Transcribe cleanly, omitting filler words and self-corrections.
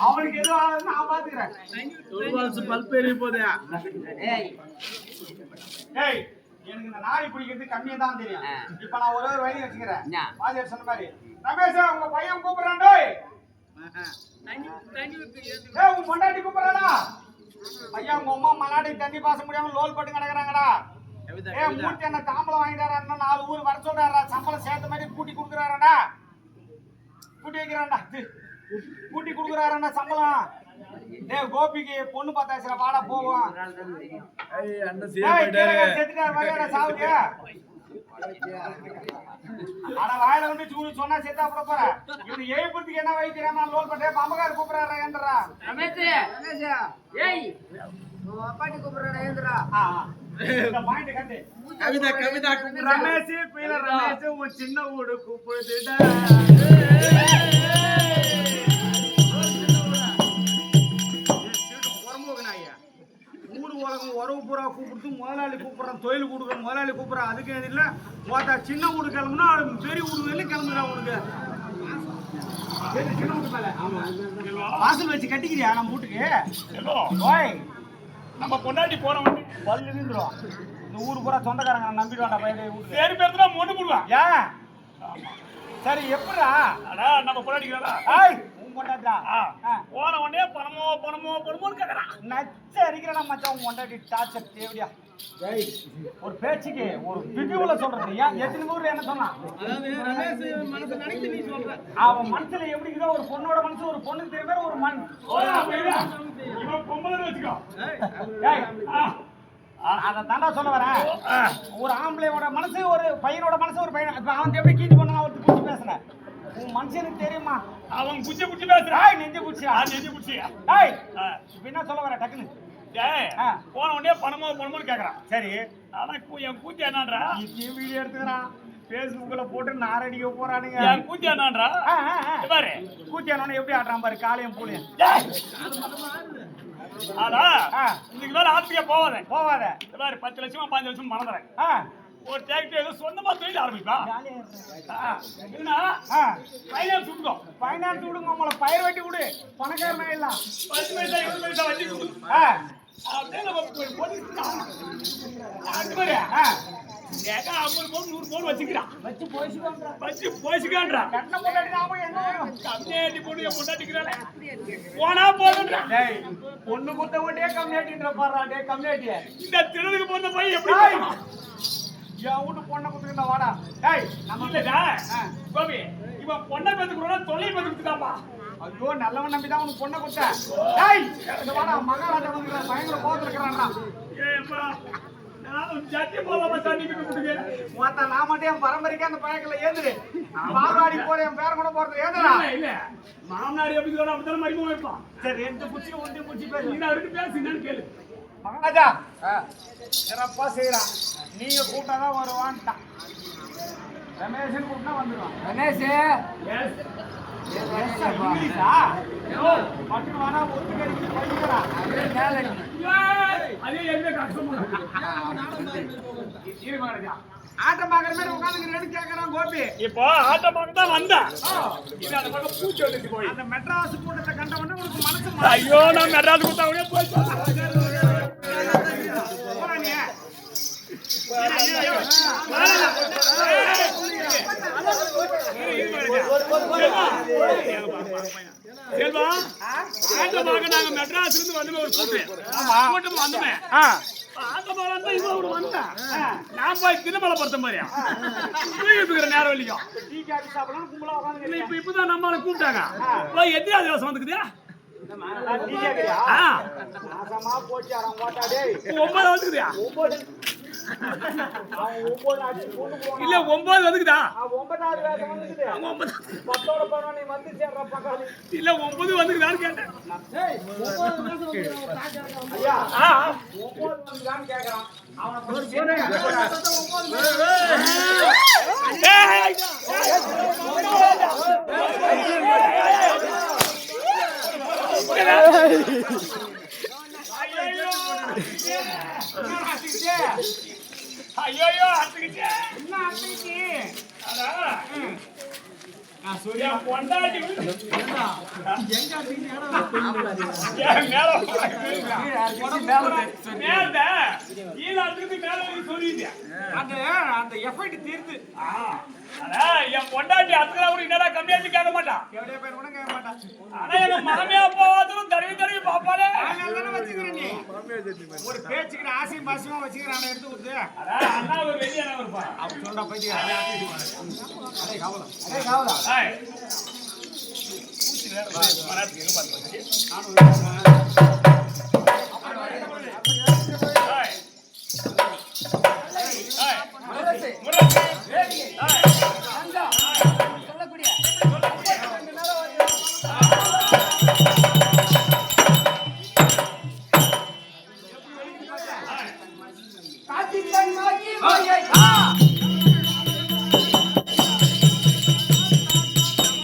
அவனுக்கு எதுவும் ஆகுதுன்னு நான் பாத்துக்கிறேன். பல்பேறி போதே. ஏய் எனக்கு இந்த நாடி பிடிக்கிறது கம்மியா தான் தெரியும். இப்ப நான் ஒரு வழி வச்சுக்கிறேன். வாதியார் சொன்ன மாதிரி ரமேஷ் உங்க பையன் கூப்பிடுறான். உங்க பொண்டாட்டி கூப்பிடுறாடா. ஐயா உங்க அம்மா மலாடி தண்ணி பாச முடியாம லோல் பட்டு கிடக்குறாங்கடா. மூர்த்தி என்ன தாம்பளம் வாங்கிட்டாரா, 4 ஊர் வர சொல்றாரா, சம்பளம் சேர்த்த மாதிரி கூட்டி கொடுக்குறாரா, கூட்டி வைக்கிறான்டா, கூட்டி கொடுக்குறாரா சம்பளம். கோபிக்கு பொண்ணு பார்த்தாச்சுல, வாடா போவோம். சாவுங்க ஆனா வாயில வந்து சூடு சொன்னா செத்தா போட போற. இவனு எழுப்புறதுக்கு என்ன வழி தெரியாம லோல் பண்றேன். பம்பகார் கூப்பிடுறாரா ஏந்திரா. ஏய் அப்பாட்டி கூப்பிடுறா ஏந்திரா. கவிதா கவிதா ரமேஷ் பீல ரமேஷ் உன் சின்ன ஊடு கூப்பிடுதுடா. ஊரு உலகம் உறவு பூரா கூப்பிடுத்து முதலாளி கூப்பிடுறான், தொழில் கொடுக்குற முதலாளி கூப்பிடுறான். அதுக்கு எது இல்லை ஓத்தா சின்ன வீடு கிளம்புனா பெரிய வீடு வெளியே கிளம்புறா. உனக்கு சின்ன வீட்டு மேல வாசல் வச்சு கட்டிக்கிறியா நம்ம வீட்டுக்கு? ஓய் நம்ம பொண்டாட்டி போறவன் பல்லு நின்றுடும். இந்த ஊரு பூரா சொந்தக்காரங்க நம்பிடுவாண்டா பையன் வீட்டுக்கு. பேரு பேர் தான் மொண்டு போடுவான். ஏன் சரி எப்படா நம்ம பொண்டாட்டிக்கிறா போன உடனே பணமோ பணமோ பணமோன்னு கேட்கறான். நச்ச அடிக்கிறா மச்சான் உன் பொண்டாட்டி டார்ச்சர் தேவடியா. ஒரு பேச்சுக்கு ஒரு பிரிவுல சொல்றது. ஏன் எத்தனை ஊர் என்ன சொன்னான்? அவன் மனசுல எப்படிக்குதோ ஒரு பொண்ணோட மனசு ஒரு பொண்ணுக்கு தெரியுமே ஒரு மண் பொம்பளை வச்சுக்கோ. அதை தாண்டா சொல்ல வரேன். ஒரு ஆம்பளையோட மனசு ஒரு பையனோட மனசு ஒரு பையன். இப்ப அவன் எப்படி கீழ் பண்ணா ஒருத்தர் குச்சி பேசுறேன். உன் மனுஷனுக்கு தெரியுமா? அவன் குச்சி குச்சி பேசுறான். நெஞ்சு குச்சியா நெஞ்சு குச்சியா? என்ன சொல்ல வர டக்குன்னு போன உடனே பணமோ பணமோன்னு கேக்குறான். சரி ஆனா என் கூத்தி என்னன்றா வீடியோ எடுத்துக்கிறான். பேஸ்புக்ல போட்டு நாரடிக்க போறானுங்க. என் கூத்தி என்னன்றா பாரு. கூத்தி என்ன எப்படி ஆடுறான் பாரு. காலையும் பூலையும் ஆனா இதுக்கு மேல ஆத்துக்கே போவாத போவாத. பாரு 10 லட்சமா 5 லட்சம் மறந்துறேன். ஒரு டிராக்டர் ஏதோ சொந்தமா தொழில் ஆரம்பிப்பா. ஃபைனான்ஸ் விடுங்க. ஃபைனான்ஸ் விடுங்க. உங்களை பயிர் வெட்டி விடு. பணக்காரனா எல்லாம் 10 பைசா 20 பைசா வட்டி கொடு. அப்படியே நம்ம ஏகா 50 பவுன் 100 பவுன் வச்சுக்கிறான். வச்சு போய்ச்சுக்கான்றா. கண்ண போட்டாடி நாம என்ன கம்மியாட்டி போட்டு என் பொண்டாட்டிக்கிறானே போனா போதுன்றா. டேய் பொண்ணு குத்த ஓட்டே கம்மியாட்டின்ற பாறா. டேய் கம்மியாட்டியே இந்த திருடுக்கு போன பையன் எப்படி என் வீட்டு பொண்ணை குத்துக்கிட்ட வாடா. டேய் நம்ம இல்லடா கோபி இவன் பொண்ணை பெத்துக்குறோம்னா தொழில் பெத்துக்கிட்டாப்பா. ஐயோ நல்லவன் நம்பிதான் உனக்கு பொண்ணை குத்த. டேய் இந்த வாடா மகாராஜா வந்து பயங்கர கோவத்துல இருக்கிறான்டா. ஏப்பா நான் ஜட்டி போலாமா தண்ணிக்கு குடுங்க. மொத்த நான் மட்டும் என் பரம்பரைக்கு அந்த பயக்கல ஏந்துரு. பாவாடி போற என் பேர கூட போறது ஏந்துடா. இல்ல மாமனார் எப்படி சொல்றா அப்படிதான் மரிமோ வைப்பான். சரி ரெண்டு குச்சி ஒண்ணே குச்சி பேசு. நீ அவருக்கு பேசுங்கன்னு கேளு. மகாராஜா சிறப்பா செய்யறான். நீங்க கூட்டாதான் வருவான்ட்டான். ரமேஷன் கூட்டினா வந்துடுவான். ரமேஷ் இங்கிலீஷா மட்டும் வேணா ஒத்துக்கடிக்கு படிக்கிறான். அதே என்ன கஷ்டம் மகாராஜா ஆட்டம் பாக்குற மாதிரி உட்காந்து கேட்கறான் கோபி. இப்போ ஆட்டம் பார்க்க தான் வந்தேன். பூச்சி வந்துச்சு போய் அந்த மெட்ராஸ் கூட்டத்தை கண்ட உடனே உனக்கு மனசு ஐயோ நான் மெட்ராஸ் கூட்டா கூட போய் செல்வா ஆட்டமாக நாங்க மெட்ராஸ்ல இருந்து வந்து ஒரு கூட்டம் வந்தோமே. ஆட்டமாக வந்து இவன் வந்தேன். நான் போய் திருமலை பொறுத்த மாதிரியா நேரம் வலிக்கும். இப்பதான் நம்மளை கூப்பிட்டாங்க. போய் எத்தனை திவசம் வந்துக்குது? 9 வந்துக்குதியா? இல்ல 9 வந்துக்குதா? 9வது வேஷம் வந்துக்குது. 10ஓட பரவ நீ வந்து சேர்ற பக்காலி. இல்ல 9 வந்துக்குதான்னு கேட்டேன். ஏய் 9 வேஷம் வந்துக்குது. ஐயா 9 வந்துதான்னு கேக்குறான். அவன போய் கேளுங்க. 9 ஏய் ஐயோ அத்துக்கிட்டே என்ன அத்துக்கிட்டே? அடா என் பொண்டாட்டி என் பொண்டாட்டி அத்தனை என்னடா கம்மியாச்சு கேட்க மாட்டான். ஆனா எங்க மாமியா போவாதும் தடவி தடவி பாப்பாலே. ஒரு பேச்சுக்கிற ஆசையும் பாசமா வச்சுக்கிறான் எடுத்து கொடுத்து அண்ணா ஒரு வெளியே இருப்பான். அவன் சொல்றா பைத்தியா பூச்சி வேற